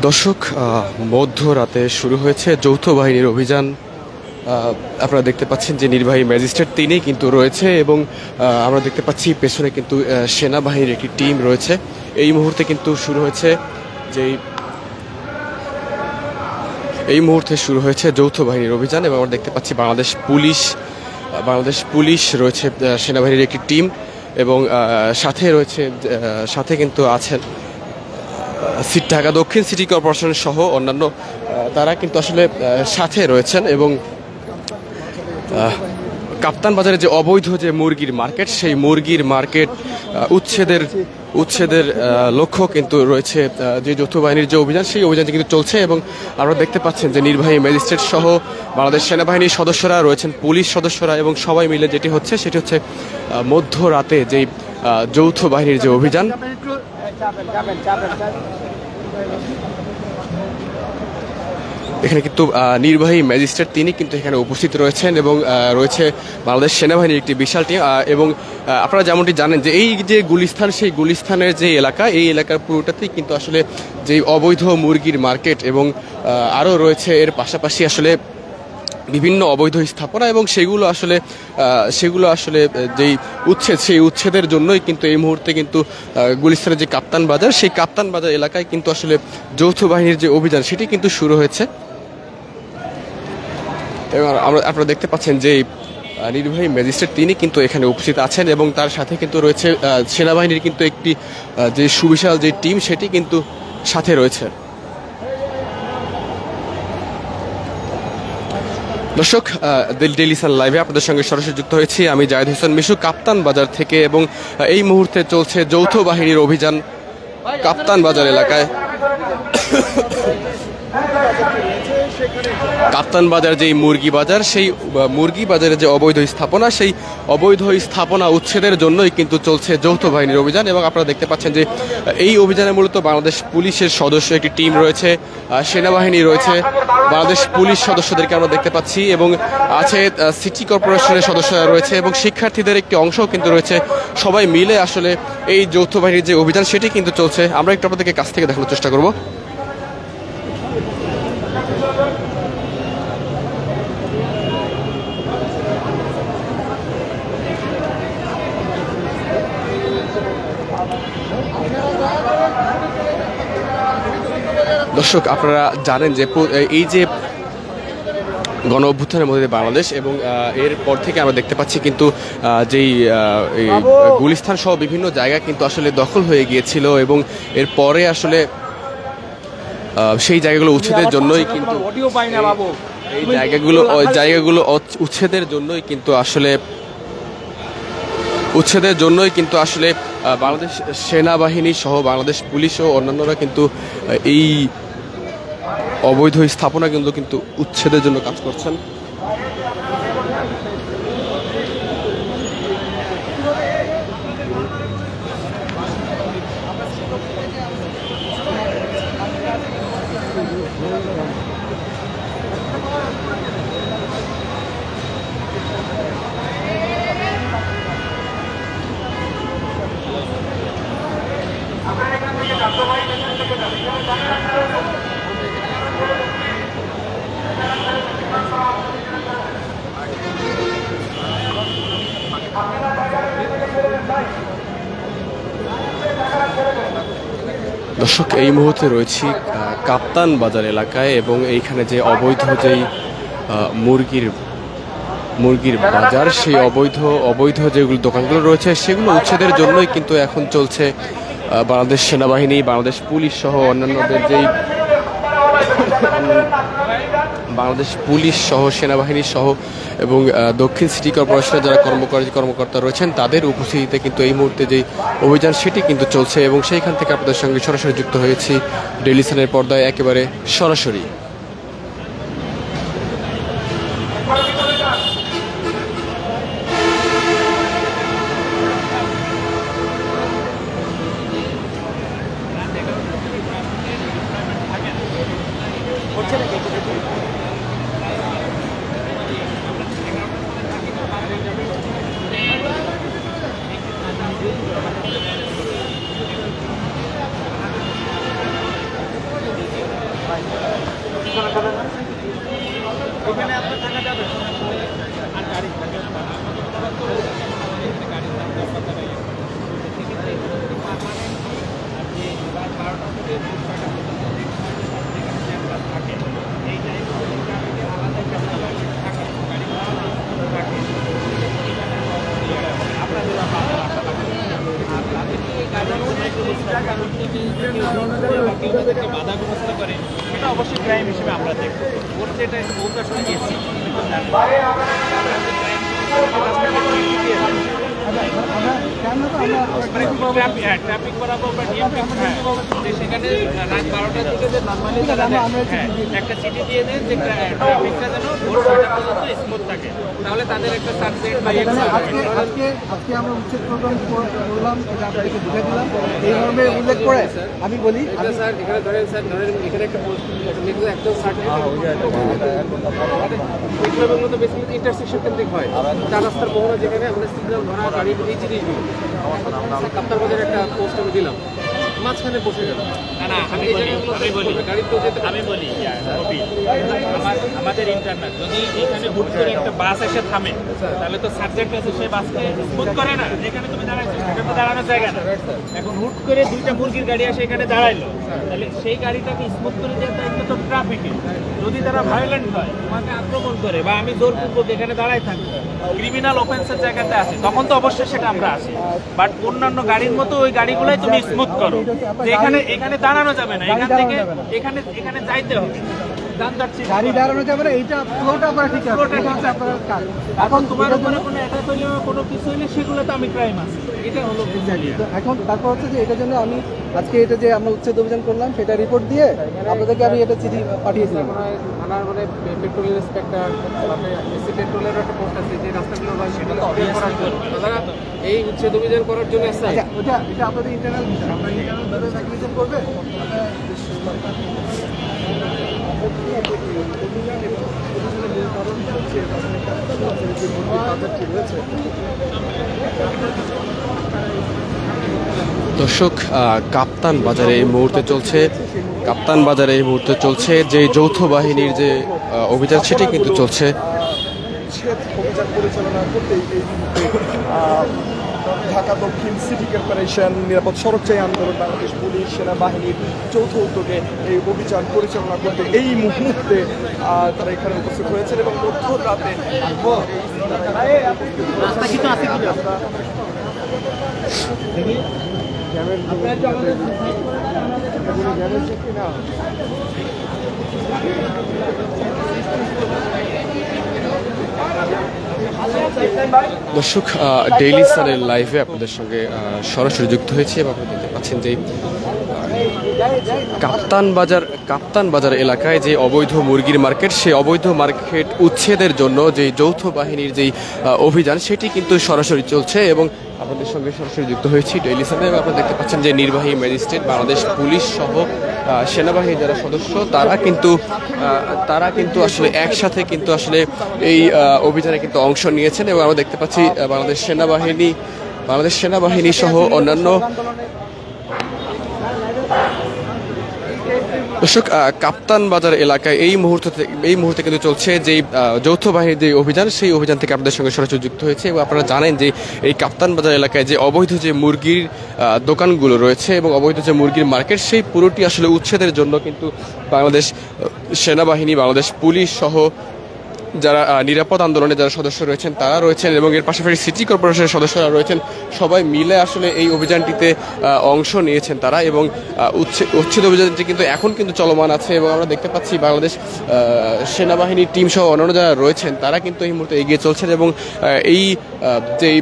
দর্শক, মধ্যরাতে শুরু হয়েছে যৌথ বাহিনীর অভিযান। আপনারা দেখতে পাচ্ছেন যে নির্বাহী ম্যাজিস্ট্রেট তিনি কিন্তু রয়েছে এবং আমরা দেখতে পাচ্ছি পেছনে কিন্তু সেনাবাহিনীর একটি টিম রয়েছে। এই মুহূর্তে কিন্তু শুরু হয়েছে শুরু হয়েছে যৌথ বাহিনীর অভিযান এবং আমরা দেখতে পাচ্ছি বাংলাদেশ পুলিশ রয়েছে, সেনাবাহিনীর একটি টিম এবং সাথে কিন্তু আছেন ঢাকা দক্ষিণ সিটি কর্পোরেশন সহ অন্যান্য তারা কিন্তু আসলে সাথে রয়েছেন এবং কাপ্তান বাজারে যে অবৈধ যে মুরগির মার্কেট, সেই মুরগির মার্কেট উচ্ছেদের লক্ষ্য কিন্তু রয়েছে যে যৌথ বাহিনীর যে অভিযান, সেই অভিযান কিন্তু চলছে এবং আপনারা দেখতে পাচ্ছেন যে নির্বাহী ম্যাজিস্ট্রেট সহ বাংলাদেশ সেনাবাহিনীর সদস্যরা রয়েছেন, পুলিশ সদস্যরা এবং সবাই মিলে যেটি হচ্ছে সেটি হচ্ছে মধ্যরাতে যেই যৌথ বাহিনীর যে অভিযান। এখানে কিন্তু নির্বাহী ম্যাজিস্ট্রেট তিনি কিন্তু এখানে উপস্থিত রয়েছেন এবং রয়েছে বাংলাদেশ সেনাবাহিনীর একটি বিশাল টিম এবং আপনারা যেমনটি জানেন যে এই যে গুলিস্তান, সেই গুলিস্তানের যে এলাকা, এই এলাকার পুরোটাতেই কিন্তু আসলে যেই অবৈধ মুরগির মার্কেট এবং আরও রয়েছে এর পাশাপাশি আসলে বিভিন্ন অবৈধ স্থাপনা এবং সেগুলো আসলে যেই সেই উচ্ছেদের জন্যই কিন্তু এই মুহূর্তে কিন্তু গুলিস্তানের যে কাপ্তান বাজার, সেই কাপ্তান বাজার এলাকায় কিন্তু আসলে যৌথ বাহিনীর যে অভিযান সেটি কিন্তু শুরু হয়েছে এবং আপনারা দেখতে পাচ্ছেন যে নির্বাহী ম্যাজিস্ট্রেট তিনি কিন্তু এখানে উপস্থিত আছেন এবং তার সাথে কিন্তু রয়েছে সেনাবাহিনীর কিন্তু একটি যে সুবিশাল যে টিম, সেটি কিন্তু সাথে রয়েছে। দর্শক, ডেইলি সান লাইভে আপনাদের সঙ্গে সরাসরি যুক্ত হয়েছি আমি জায়েদ হোসেন মিশু কাপ্তান বাজার থেকে এবং এই মুহূর্তে চলছে যৌথ বাহিনীর অভিযান কাপ্তান বাজার এলাকায়। কাপ্তান বাজার যেই মুরগি বাজার, সেই মুরগি বাজারে যে অবৈধ স্থাপনা, সেই অবৈধ স্থাপনা উচ্ছেদের জন্যই কিন্তু চলছে যৌথ বাহিনীর অভিযান এবং আপনারা দেখতে পাচ্ছেন যে এই অভিযানে মূলত বাংলাদেশ পুলিশের সদস্য একটি টিম রয়েছে, সেনাবাহিনী রয়েছে, বাংলাদেশ পুলিশ সদস্যদেরকে আমরা দেখতে পাচ্ছি এবং আছে সিটি কর্পোরেশনের সদস্যরা রয়েছে এবং শিক্ষার্থীদের একটি অংশও কিন্তু রয়েছে। সবাই মিলে আসলে এই যৌথ বাহিনীর যে অভিযান সেটি কিন্তু চলছে। আমরা একটু আপনাদেরকে কাছ থেকে দেখানোর চেষ্টা করব। দর্শক, আপনারা জানেন যে এই যে গণ অভ্যুত্থানের মধ্যে বাংলাদেশ এবং এরপর থেকে আমরা দেখতে পাচ্ছি কিন্তু যেই গুলিস্তান সহ বিভিন্ন জায়গা কিন্তু আসলে দখল হয়ে গিয়েছিল এবং এরপরে আসলে সেই জায়গাগুলো উচ্ছেদের জন্যই কিন্তু এই জায়গাগুলো উচ্ছেদের জন্যই কিন্তু আসলে বাংলাদেশ সেনাবাহিনী সহ বাংলাদেশ পুলিশ ও অন্যান্যরা কিন্তু এই অবৈধ স্থাপনা কিন্তু উচ্ছেদের জন্য কাজ করছেন। দর্শক, এই মুহূর্তে রয়েছি কাপ্তান বাজার এলাকায় এবং এইখানে যে অবৈধ যেই মুরগির বাজার, সেই অবৈধ যেগুলো দোকানগুলো রয়েছে সেগুলো উচ্ছেদের জন্যই কিন্তু এখন চলছে বাংলাদেশ সেনাবাহিনী, বাংলাদেশ পুলিশ সহ অন্যান্যদের যেই বাংলাদেশ পুলিশ সহ সেনাবাহিনী সহ এবং দক্ষিণ সিটি কর্পোরেশনের যারা কর্মকর্তা রয়েছেন তাদের উপস্থিতিতে কিন্তু এই মুহূর্তে যে অভিযান সেটি কিন্তু চলছে এবং সেইখান থেকে আপনাদের সঙ্গে সরাসরি যুক্ত হয়েছি ডেইলি সানের পর্দায় একেবারে সরাসরি। বাধাগ্রস্ত করে, সেটা অবশ্যই ক্রাইম হিসেবে আমরা দেখব। ওর যেটা ওকে আসলে গেছি ট্রাফিক বরাবর বা সেখানে রাত 12টার দিকে যে নর্মালি একটা চিঠি দিয়ে দেন যে ট্রাফিকটা যেন ভোর 6টা পর্যন্ত স্মুথ থাকে, তাহলে তাদের একটা সাবজেক্ট বা আজকে আমরা উচ্ছেদ প্রোগ্রাম করলাম, এটা আপনাদেরকে বুঝে দিলাম এই মর্মে উল্লেখ করে আমি বলি স্যার এখানে ধরেন এখানে একটা একদম বিপ্লবের মতো বেসিক্যালি ইন্টারসেকশন কেন্দ্রিক হয়, চার রাস্তার মোহনা যেখানে আমরা সিগন্যাল ধরা গাড়ির এই জিনিসগুলো কাপ্তার বাজারে একটা পোস্ট আমি দিলাম, মাঝখানে বসে গেল। আমাদের ইন্টারনাল যদি এখানে হুট করে একটা বাস এসে থামে, তাহলে তো সাবজেক্ট আছে সেই বাসকে স্মুথ করে না, যেখানে তুমি দাঁড়াচ্ছো সেটা তো দাঁড়ানোর জায়গা না। এখন হুট করে দুইটা মুরগির গাড়ি এসে এখানে দাঁড়াইলো, তাহলে সেই গাড়িটাকে স্মুথ করে দেওয়ার দায়িত্ব তো ট্রাফিকে। যদি তারা ভায়োলেন্ট হয়, তোমাকে আক্রমণ করে, বা আমি জোরপূর্বক এখানে দাঁড়াই থাকি, ক্রিমিনাল অফেন্সের জায়গাতে আসে, তখন তো অবশ্যই সেটা আমরা আসি। বাট অন্যান্য গাড়ির মতো ওই গাড়িগুলোই তুমি স্মুথ করো, যে এখানে দাঁড়ানো যাবে না, এখান থেকে এখানে যাইতে হবে, গাড়ি দাঁড়ানো যাবে না, এইটা পুরোটা আপনারা ঠিক আছে, এটা হচ্ছে আপনার কাজ। এখন তোমার উপরে কোনো অ্যাটাক হইলে কোনো কিছু হইলে সেগুলো তো আমি ক্রাইম আছে, এটা হলো এখন তারপর হচ্ছে যে এটার জন্য আমি আজকে এটা যে আমরা উচ্ছেদ অভিযান করলাম সেটা রিপোর্ট দিয়ে আপনাদেরকে আমি এটা চিঠি পাঠিয়েছিলাম। থানার মানে পেট্রোল ইন্সপেক্টর, এসি পেট্রোলের একটা পোস্ট আছে যে রাস্তাগুলো হয় সেটা তো তারা এই উচ্ছেদ অভিযান করার জন্য আসছে। এটা আপনাদের ইন্টারনাল বিষয়, আমরা ইন্টারনাল ম্যাকানিজম করবে। দর্শক, কাপ্তান বাজারে এই মুহূর্তে চলছে যে যৌথ বাহিনীর যে অভিযান সেটি কিন্তু চলছে। অভিযান পরিচালনা করতে এই ঢাকা দক্ষিণ সিটি কর্পোরেশন, নিরাপদ সড়কচাই আন্দোলন, বাংলাদেশ পুলিশ, সেনাবাহিনীর যৌথ উদ্যোগে এই অভিযান পরিচালনা করতে এই মুহূর্তে তারা এখানে উপস্থিত হয়েছেন এবং মধ্যরাতে দর্শক, ডেইলি সানের লাইভে আপনাদের সঙ্গে সরাসরি যুক্ত হয়েছে এবং আপনারা দেখতে পাচ্ছেন যে কাপ্তান বাজার এলাকায় যে অবৈধ মুরগির মার্কেট, সেই অবৈধ মার্কেট উচ্ছেদের জন্য যে যৌথ বাহিনীর যেই অভিযান সেটি কিন্তু সরাসরি চলছে এবং আপনাদের সঙ্গে সরাসরি যুক্ত হয়েছি ডেইলি সানে। এবং আপনারা দেখতে পাচ্ছেন যে নির্বাহী ম্যাজিস্ট্রেট, বাংলাদেশ পুলিশ সহ সেনাবাহিনীর যারা সদস্য তারা কিন্তু আসলে একসাথে কিন্তু আসলে এই অভিযানে কিন্তু অংশ নিয়েছেন এবং আমরা দেখতে পাচ্ছি বাংলাদেশ সেনাবাহিনী সহ অন্যান্য। দর্শক, কাপ্তান বাজার এলাকায় এই মুহূর্তে কিন্তু চলছে যে যৌথ বাহিনীর যে অভিযান, সেই অভিযান থেকে আপনাদের সঙ্গে সরাসরি যুক্ত হয়েছে এবং আপনারা জানেন যে এই কাপ্তান বাজার এলাকায় যে অবৈধ যে মুরগির দোকানগুলো রয়েছে এবং অবৈধ যে মুরগির মার্কেট, সেই পুরোটি আসলে উচ্ছেদের জন্য কিন্তু বাংলাদেশ সেনাবাহিনী, বাংলাদেশ পুলিশ সহ যারা নিরাপদ আন্দোলনে যারা সদস্য রয়েছেন তারা রয়েছেন এবং এর পাশাপাশি সিটি কর্পোরেশনের সদস্যরা রয়েছেন, সবাই মিলে আসলে এই অভিযানটিতে অংশ নিয়েছেন তারা। এবং উচ্ছেদ অভিযানটি কিন্তু এখন কিন্তু চলমান আছে এবং আমরা দেখতে পাচ্ছি বাংলাদেশ সেনাবাহিনীর টিম সহ অন্যান্য যারা রয়েছেন তারা কিন্তু এই মুহূর্তে এগিয়ে চলছেন এবং এই যেই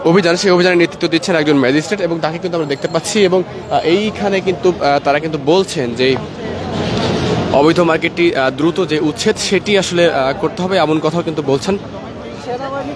অভিযান, সেই অভিযানের নেতৃত্ব দিচ্ছেন একজন ম্যাজিস্ট্রেট এবং তাকে কিন্তু আমরা দেখতে পাচ্ছি। এবং এইখানে কিন্তু তারা কিন্তু বলছেন যে অবৈধ মার্কেটটি দ্রুত যে উচ্ছেদ সেটি আসলে করতে হবে, এমন কথাও কিন্তু বলছেন। সেনাবাহিনী